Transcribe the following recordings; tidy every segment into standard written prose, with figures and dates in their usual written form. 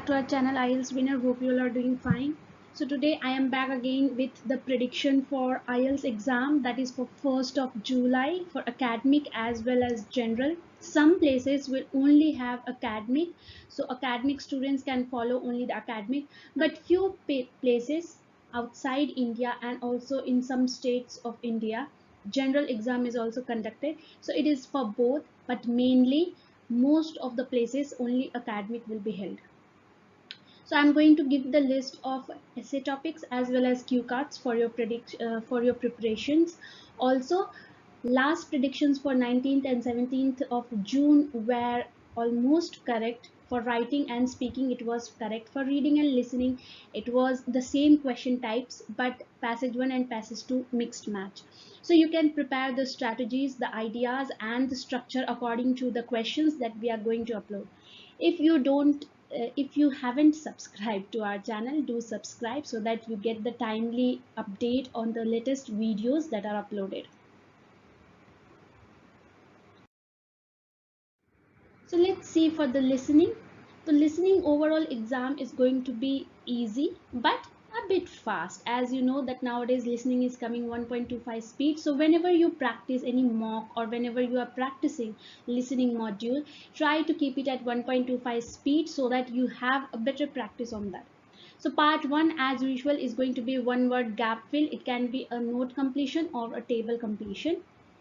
to our channel IELTS winner. Hope you all are doing fine. So today I am back again with the prediction for IELTS exam, that is for 1st of July for academic as well as general. Some places will only have academic, so academic students can follow only the academic, but few places outside India and also in some states of India, general exam is also conducted. So it is for both, but mainly most of the places only academic will be held. So I'm going to give the list of essay topics as well as cue cards for your for your preparations. Also, last predictions for 19th and 17th of June were almost correct. For writing and speaking it was correct. For reading and listening it was the same question types, but passage 1 and passage 2 mixed match. So you can prepare the strategies, the ideas and the structure according to the questions that we are going to upload. If you don't if you haven't subscribed to our channel, do subscribe so that you get the timely update on the latest videos that are uploaded. So let's see for the listening. The listening overall exam is going to be easy but a bit fast, as you know that nowadays listening is coming 1.25 speed. So whenever you practice any mock or whenever you are practicing listening module, try to keep it at 1.25 speed so that you have a better practice on that. So part 1 as usual is going to be one word gap fill. It can be a note completion or a table completion.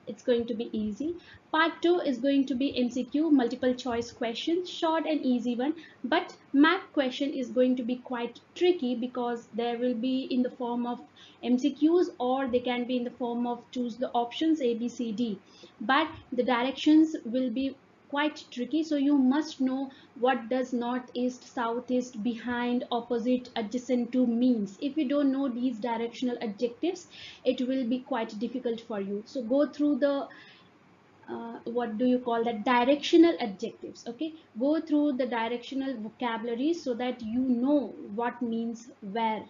It's going to be easy. Part 2 is going to be MCQ, multiple choice questions, short and easy one. But math question is going to be quite tricky because there will be in the form of MCQs or they can be in the form of choose the options A, B, C, D. But the directions will be quite tricky, so you must know what does northeast, southeast, behind, opposite, adjacent to means. If you don't know these directional adjectives, it will be quite difficult for you. So go through the what do you call that, directional adjectives. Okay, go through the directional vocabulary so that you know what means where.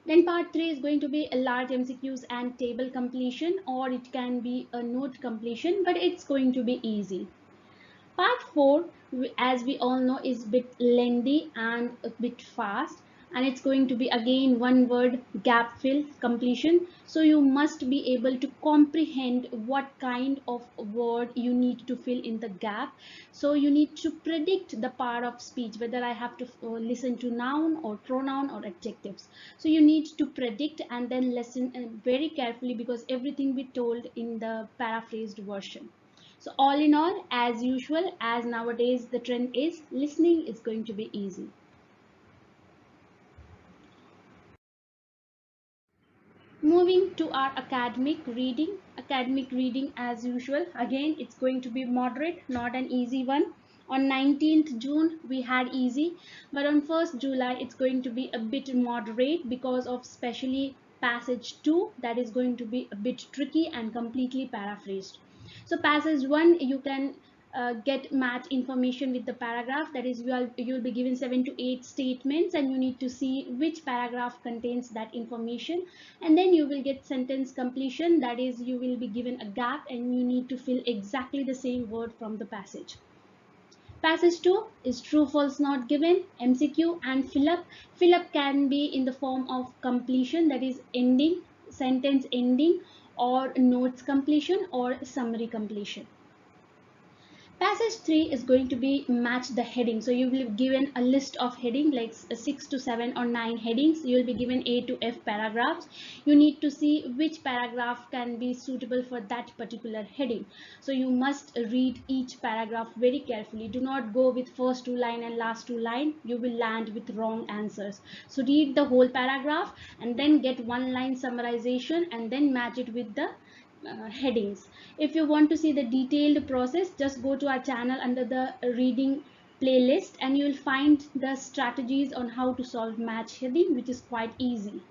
Then part 3 is going to be a large MCQs and table completion, or it can be a note completion, but it's going to be easy. Part 4, as we all know, is a bit lengthy and a bit fast, and it's going to be again one word gap fill completion. So you must be able to comprehend what kind of word you need to fill in the gap. So you need to predict the part of speech, whether I have to listen to noun or pronoun or adjectives. So you need to predict and then listen very carefully, because everything we told in the paraphrased version. So all in all, as usual, as nowadays the trend is, listening is going to be easy. Moving to our academic reading as usual, again it's going to be moderate, not an easy one. On 19th June we had easy, but on 1st July it's going to be a bit moderate because of specially passage 2 that is going to be a bit tricky and completely paraphrased. So passage 1 you can get match information with the paragraph, that is you'll be given 7 to 8 statements and you need to see which paragraph contains that information, and then you will get sentence completion, that is you will be given a gap and you need to fill exactly the same word from the passage. Passage 2 is true false not given, MCQ and fill up. Fill up can be in the form of completion, that is ending, sentence ending, or notes completion or summary completion. Passage 3 is going to be match the heading. So you will be given a list of heading like 6 to 7 or 9 headings. You will be given A to F paragraphs. You need to see which paragraph can be suitable for that particular heading. So you must read each paragraph very carefully. Do not go with first 2 line and last 2 line. You will land with wrong answers. So read the whole paragraph and then get one line summarization and then match it with the headings. If you want to see the detailed process, just go to our channel under the reading playlist and you will find the strategies on how to solve match heading, which is quite easy.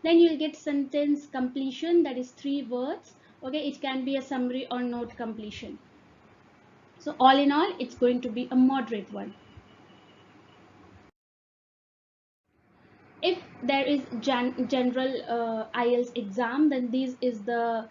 Then you will get sentence completion, that is 3 words. Okay, it can be a summary or note completion. So all in all, it's going to be a moderate one. If there is general IELTS exam, then this is the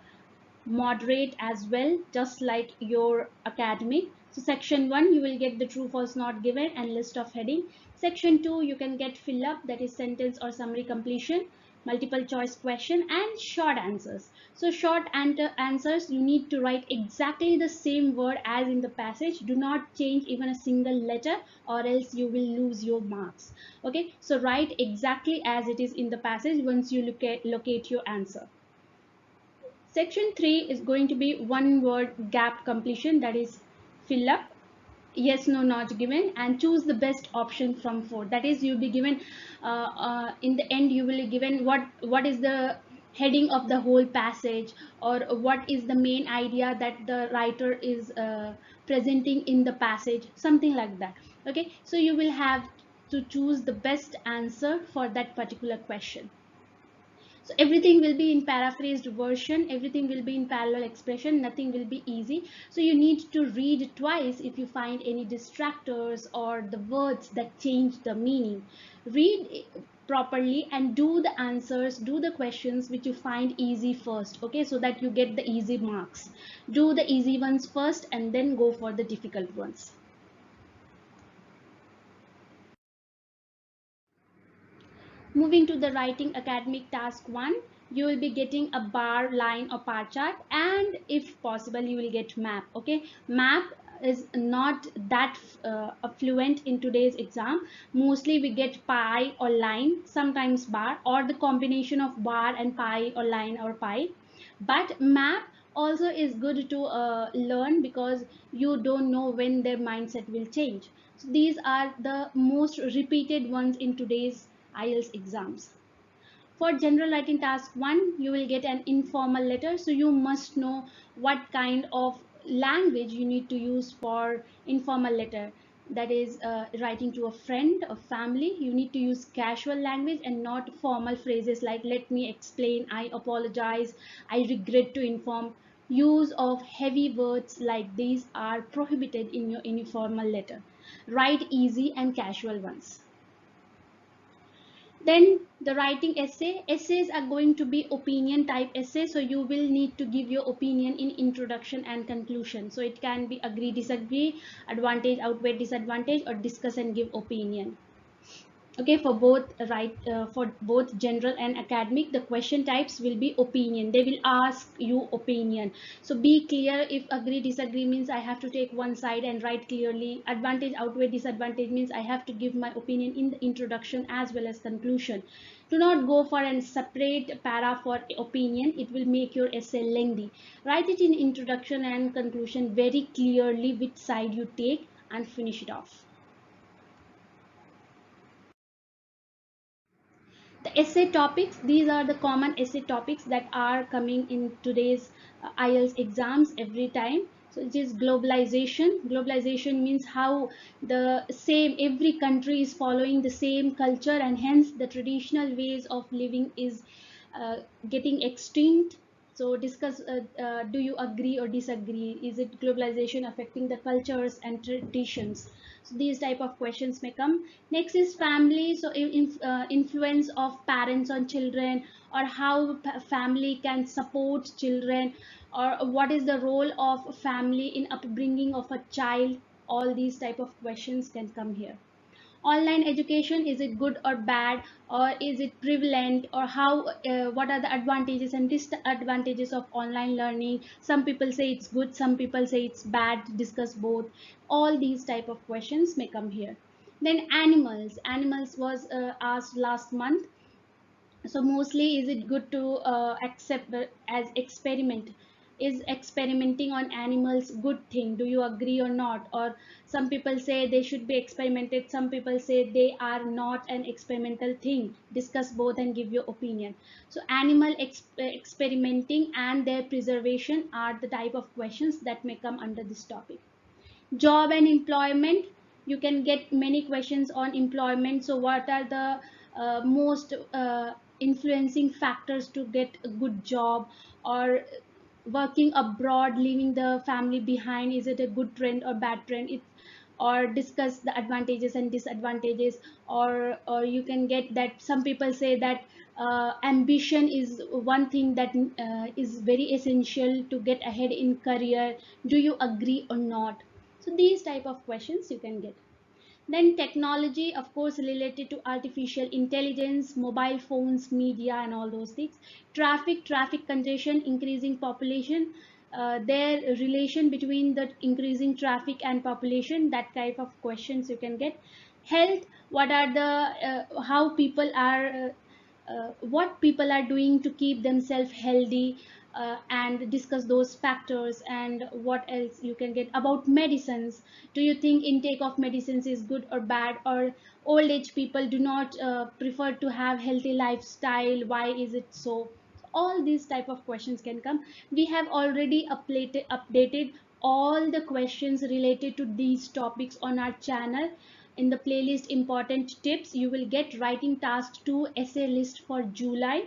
moderate as well, just like your academic. So section 1 you will get the true false not given and list of heading. Section 2 you can get fill up, that is sentence or summary completion, multiple choice question and short answers. So short answers, you need to write exactly the same word as in the passage. Do not change even a single letter or else you will lose your marks. Okay, so write exactly as it is in the passage once you locate your answer. Section 3 is going to be one word gap completion, that is fill up yes no not given and choose the best option from four. That is, you'll be given in the end you will be given what is the heading of the whole passage, or what is the main idea that the writer is presenting in the passage, something like that. Okay, so you will have to choose the best answer for that particular question. So everything will be in paraphrased version, everything will be in parallel expression, nothing will be easy. So you need to read twice if you find any distractors or the words that change the meaning. Read properly and do the answers, do the questions which you find easy first, okay, so that you get the easy marks. Do the easy ones first and then go for the difficult ones. Moving to the writing academic task 1, you will be getting a bar, line or bar chart, and if possible you will get map. Okay, map is not that affluent in today's exam. Mostly we get pie or line, sometimes bar, or the combination of bar and pie or line or pie. But map also is good to learn because you don't know when their mindset will change. So these are the most repeated ones in today's IELTS exams. For general writing task 1, you will get an informal letter. So you must know what kind of language you need to use for informal letter. That is writing to a friend or family. You need to use casual language and not formal phrases like let me explain, I apologize, I regret to inform. Use of heavy words like these are prohibited in your informal letter. Write easy and casual ones. Then the writing essays are going to be opinion type essay, so you will need to give your opinion in introduction and conclusion. So it can be agree disagree, advantage outweigh disadvantage, or discuss and give opinion. Okay, for both for both general and academic, the question types will be opinion. They will ask you opinion, so be clear. If agree disagree means I have to take one side and write clearly. Advantage outweigh disadvantage means I have to give my opinion in the introduction as well as conclusion. Do not go for a separate para for opinion, it will make your essay lengthy. Write it in introduction and conclusion very clearly which side you take and finish it off. The essay topics, these are the common essay topics that are coming in today's IELTS exams every time. So it is globalization. Globalization means how the same every country is following the same culture, and hence the traditional ways of living is uh, getting extinct. So discuss, do you agree or disagree? Is it globalization affecting the cultures and traditions? So these type of questions may come. Next is family. So influence of parents on children, or how family can support children, or what is the role of family in upbringing of a child. All these type of questions can come here. Online education, is it good or bad, or is it prevalent, or how what are the advantages and disadvantages of online learning? Some people say it's good, some people say it's bad. Discuss both. All these type of questions may come here. Then animals was asked last month. So mostly, is it good to accept as experiment? Is experimenting on animals good thing? Do you agree or not? Or some people say they should be experimented, some people say they are not an experimental thing. Discuss both and give your opinion. So animal experimenting and their preservation are the type of questions that may come under this topic. Job and employment, you can get many questions on employment. So what are the most influencing factors to get a good job, or working abroad, leaving the family behind, is it a good trend or bad trend? Or discuss the advantages and disadvantages. Or you can get that some people say that ambition is one thing that is very essential to get ahead in career. Do you agree or not? So these type of questions you can get. Then technology, of course, related to artificial intelligence, mobile phones, media, and all those things. Traffic congestion, increasing population, their relation between the increasing traffic and population, that type of questions you can get. Health, what are the how people are what people are doing to keep themselves healthy, and discuss those factors. And what else you can get about medicines, do you think intake of medicines is good or bad, or old age people do not prefer to have healthy lifestyle, why is it so? All these type of questions can come. We have already updated all the questions related to these topics on our channel. In the playlist important tips, you will get writing task 2 essay list for July,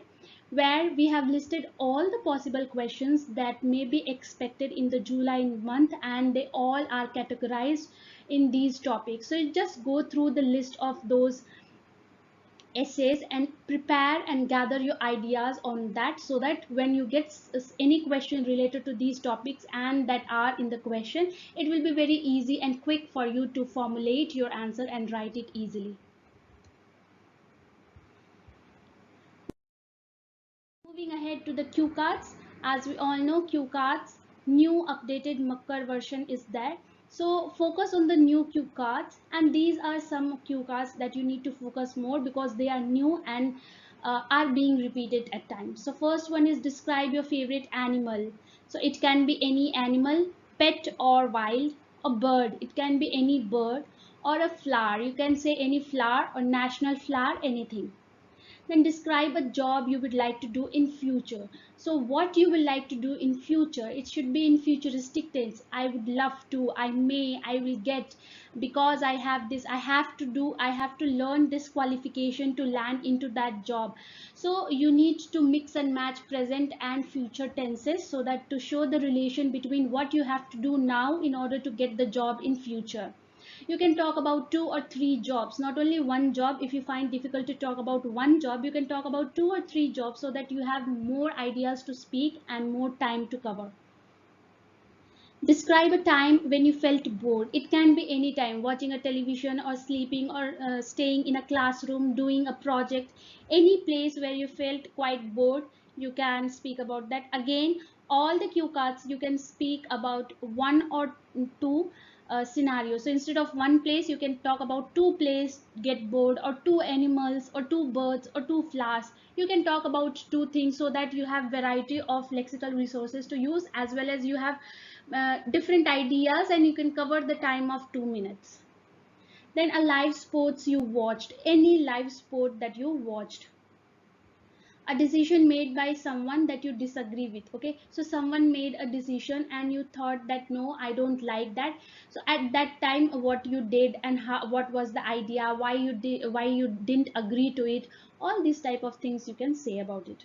where we have listed all the possible questions that may be expected in the July month, and they all are categorized in these topics. So you just go through the list of those essays and prepare and gather your ideas on that, so that when you get any question related to these topics and that are in the question, it will be very easy and quick for you to formulate your answer and write it easily. Moving ahead to the cue cards, as we all know, cue cards, new updated Makkar version is there. So focus on the new cue cards, and these are some cue cards that you need to focus more because they are new and are being repeated at times. So first one is describe your favorite animal. So it can be any animal, pet or wild, a bird, it can be any bird, or a flower, you can say any flower or national flower, anything. Then describe a job you would like to do in future. So what you will like to do in future, it should be in futuristic tense. I would love to, I may, I will get, because I have this, I have to do, I have to learn this qualification to land into that job. So you need to mix and match present and future tenses, so that to show the relation between what you have to do now in order to get the job in future. You can talk about 2 or 3 jobs, not only one job. If you find difficult to talk about one job, you can talk about 2 or 3 jobs, so that you have more ideas to speak and more time to cover. Describe a time when you felt bored. It can be any time, watching a television or sleeping or staying in a classroom doing a project, any place where you felt quite bored. You can speak about that. Again, all the cue cards you can speak about one or two scenarios. So instead of one place, you can talk about two places get bored, or two animals, or two birds, or two flowers. You can talk about two things, so that you have variety of lexical resources to use, as well as you have different ideas, and you can cover the time of 2 minutes. Then a live sports you watched, any live sport that you watched. A decision made by someone that you disagree with. Okay, so someone made a decision and you thought that no, I don't like that. So at that time, what you did and how, what was the idea, why you did, why you didn't agree to it. All these type of things you can say about it.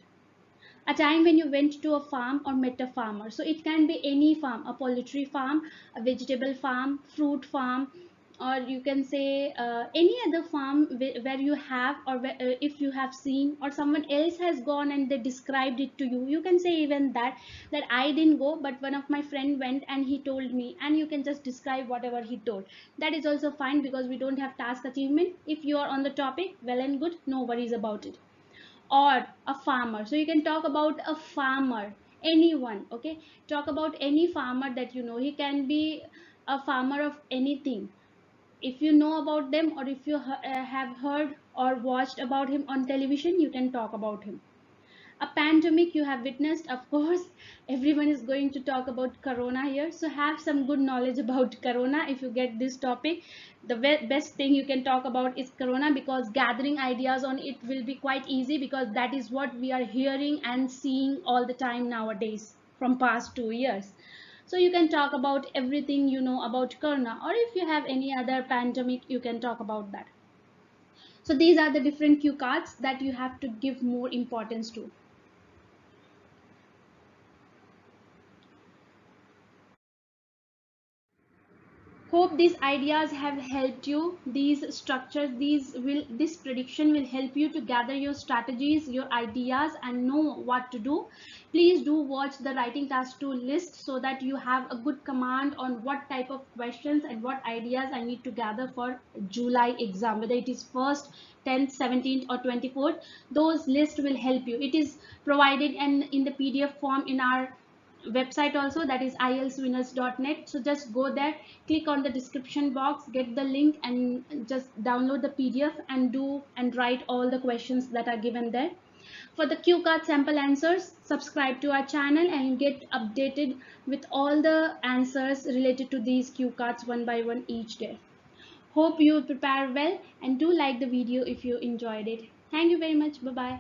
A time when you went to a farm or met a farmer. So it can be any farm, a poultry farm, a vegetable farm, fruit farm, or you can say any other farm where you have, or where, if you have seen, or someone else has gone and they described it to you. You can say even that I didn't go, but one of my friend went and he told me, and you can just describe whatever he told. That is also fine, because we don't have task achievement. If you are on the topic, well and good, no worries about it. Or a farmer, so you can talk about a farmer, anyone. Okay, talk about any farmer that you know. He can be a farmer of anything. If you know about them, or if you have heard or watched about him on television, you can talk about him. A pandemic you have witnessed, of course. Everyone is going to talk about corona here, so have some good knowledge about corona. If you get this topic, the best thing you can talk about is corona, because gathering ideas on it will be quite easy, because that is what we are hearing and seeing all the time nowadays from past 2 years. So you can talk about everything you know about corona, or if you have any other pandemic, you can talk about that. So these are the different cue cards that you have to give more importance to. Hope these ideas have helped you. These structures, this prediction will help you to gather your strategies, your ideas, and know what to do. Please do watch the writing task 2 list so that you have a good command on what type of questions and what ideas I need to gather for July exam, whether it is 1st, 10th, 17th, or 24th. Those lists will help you. It is provided in the PDF form in our website also, that is ieltswinners.net. So just go there, click on the description box, get the link, and just download the PDF and do and write all the questions that are given there. For the cue card sample answers, subscribe to our channel and get updated with all the answers related to these cue cards one by one each day. Hope you prepare well, and do like the video if you enjoyed it. Thank you very much. Bye bye.